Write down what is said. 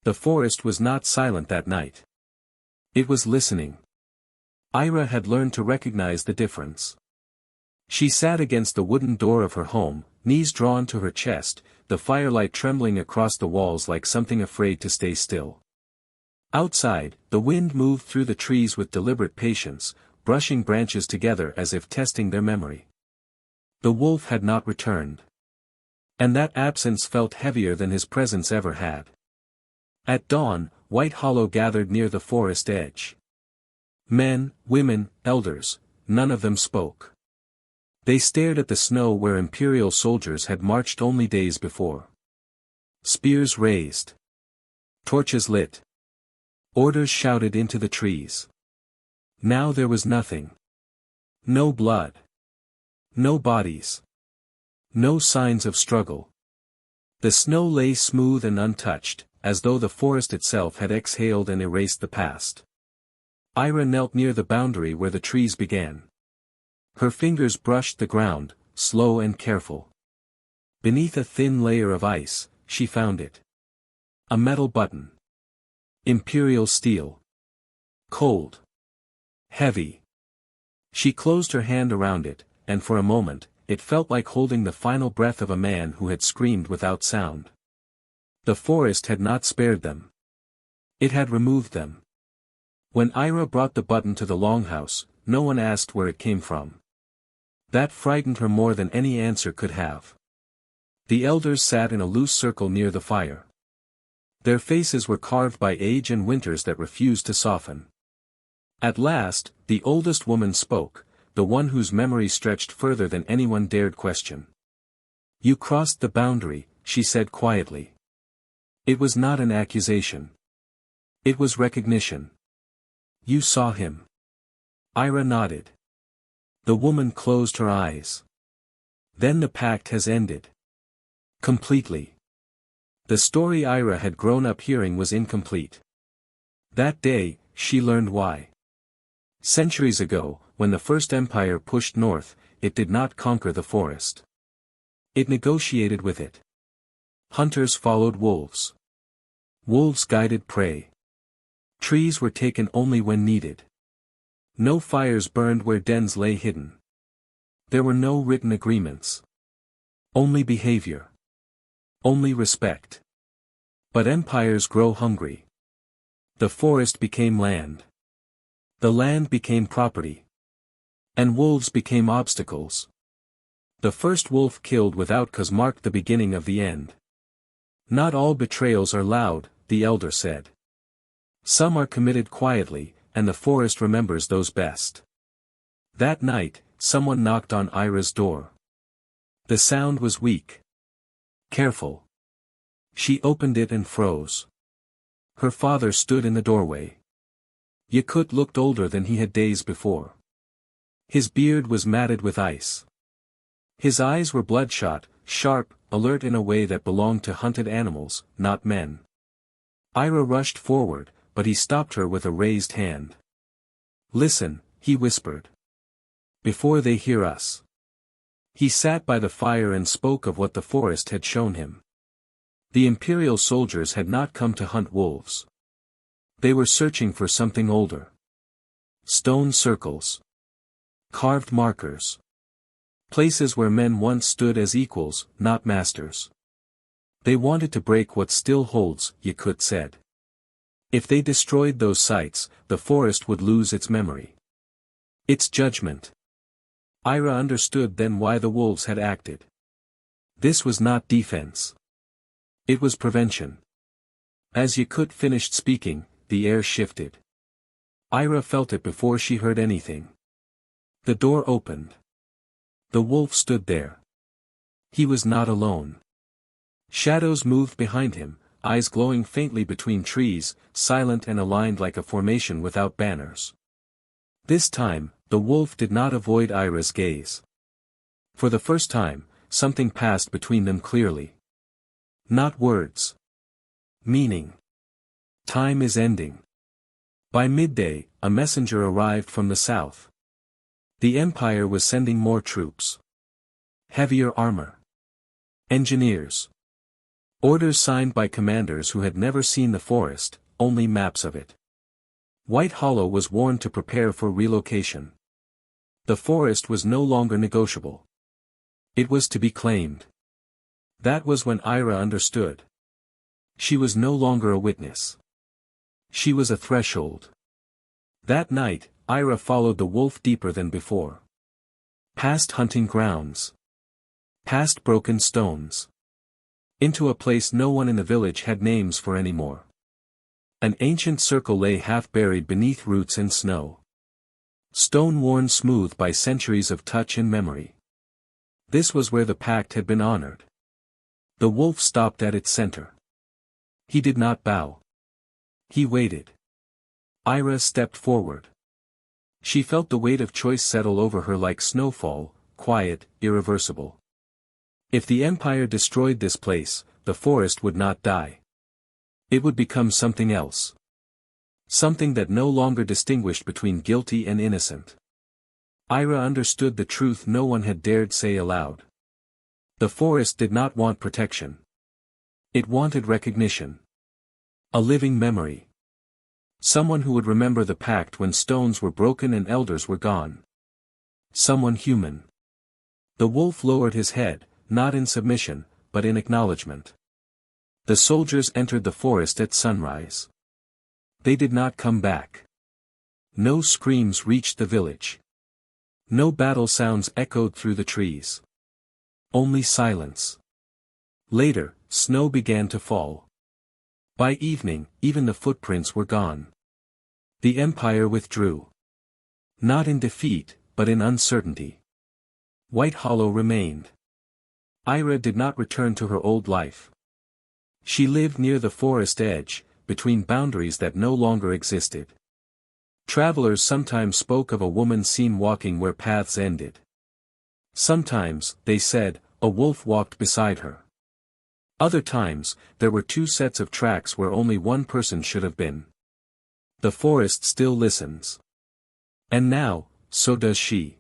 The forest was not silent that night. It was listening. Ira had learned to recognize the difference. She sat against the wooden door of her home, knees drawn to her chest, the firelight trembling across the walls like something afraid to stay still. Outside, the wind moved through the trees with deliberate patience, brushing branches together as if testing their memory. The wolf had not returned. And that absence felt heavier than his presence ever had. At dawn, White Hollow gathered near the forest edge. Men, women, elders, none of them spoke. They stared at the snow where Imperial soldiers had marched only days before. Spears raised. Torches lit. Orders shouted into the trees. Now there was nothing. No blood. No bodies. No signs of struggle. The snow lay smooth and untouched, as though the forest itself had exhaled and erased the past. Ira knelt near the boundary where the trees began. Her fingers brushed the ground, slow and careful. Beneath a thin layer of ice, she found it. A metal button. Imperial steel. Cold. Heavy. She closed her hand around it, and for a moment, it felt like holding the final breath of a man who had screamed without sound. The forest had not spared them. It had removed them. When Ira brought the button to the longhouse, no one asked where it came from. That frightened her more than any answer could have. The elders sat in a loose circle near the fire. Their faces were carved by age and winters that refused to soften. At last, the oldest woman spoke, the one whose memory stretched further than anyone dared question. "You crossed the boundary," she said quietly. It was not an accusation. It was recognition. "You saw him." Ira nodded. The woman closed her eyes. "Then the pact has ended. Completely." The story Ira had grown up hearing was incomplete. That day, she learned why. Centuries ago, when the First Empire pushed north, it did not conquer the forest. It negotiated with it. Hunters followed wolves. Wolves guided prey. Trees were taken only when needed. No fires burned where dens lay hidden. There were no written agreements. Only behavior. Only respect. But empires grow hungry. The forest became land. The land became property. And wolves became obstacles. The first wolf killed without cause marked the beginning of the end. Not all betrayals are loud, the elder said. Some are committed quietly, and the forest remembers those best. That night, someone knocked on Ira's door. The sound was weak. Careful. She opened it and froze. Her father stood in the doorway. Yakut looked older than he had days before. His beard was matted with ice. His eyes were bloodshot, sharp, alert in a way that belonged to hunted animals, not men. Ira rushed forward, but he stopped her with a raised hand. "Listen," he whispered. "Before they hear us." He sat by the fire and spoke of what the forest had shown him. The Imperial soldiers had not come to hunt wolves. They were searching for something older. Stone circles. Carved markers. Places where men once stood as equals, not masters. They wanted to break what still holds, Yakut said. If they destroyed those sites, the forest would lose its memory. Its judgment. Ira understood then why the wolves had acted. This was not defense. It was prevention. As Yakut finished speaking, the air shifted. Ira felt it before she heard anything. The door opened. The wolf stood there. He was not alone. Shadows moved behind him, eyes glowing faintly between trees, silent and aligned like a formation without banners. This time, the wolf did not avoid Ira's gaze. For the first time, something passed between them clearly. Not words. Meaning. Time is ending. By midday, a messenger arrived from the south. The Empire was sending more troops. Heavier armor. Engineers. Orders signed by commanders who had never seen the forest, only maps of it. White Hollow was warned to prepare for relocation. The forest was no longer negotiable. It was to be claimed. That was when Ira understood. She was no longer a witness. She was a threshold. That night, Ira followed the wolf deeper than before. Past hunting grounds. Past broken stones. Into a place no one in the village had names for anymore. An ancient circle lay half buried beneath roots and snow. Stone worn smooth by centuries of touch and memory. This was where the pact had been honored. The wolf stopped at its center. He did not bow. He waited. Ira stepped forward. She felt the weight of choice settle over her like snowfall, quiet, irreversible. If the Empire destroyed this place, the forest would not die. It would become something else. Something that no longer distinguished between guilty and innocent. Ira understood the truth no one had dared say aloud. The forest did not want protection. It wanted recognition. A living memory. Someone who would remember the pact when stones were broken and elders were gone. Someone human. The wolf lowered his head, not in submission, but in acknowledgement. The soldiers entered the forest at sunrise. They did not come back. No screams reached the village. No battle sounds echoed through the trees. Only silence. Later, snow began to fall. By evening, even the footprints were gone. The Empire withdrew. Not in defeat, but in uncertainty. White Hollow remained. Ira did not return to her old life. She lived near the forest edge, between boundaries that no longer existed. Travelers sometimes spoke of a woman seen walking where paths ended. Sometimes, they said, a wolf walked beside her. Other times, there were two sets of tracks where only one person should have been. The forest still listens. And now, so does she.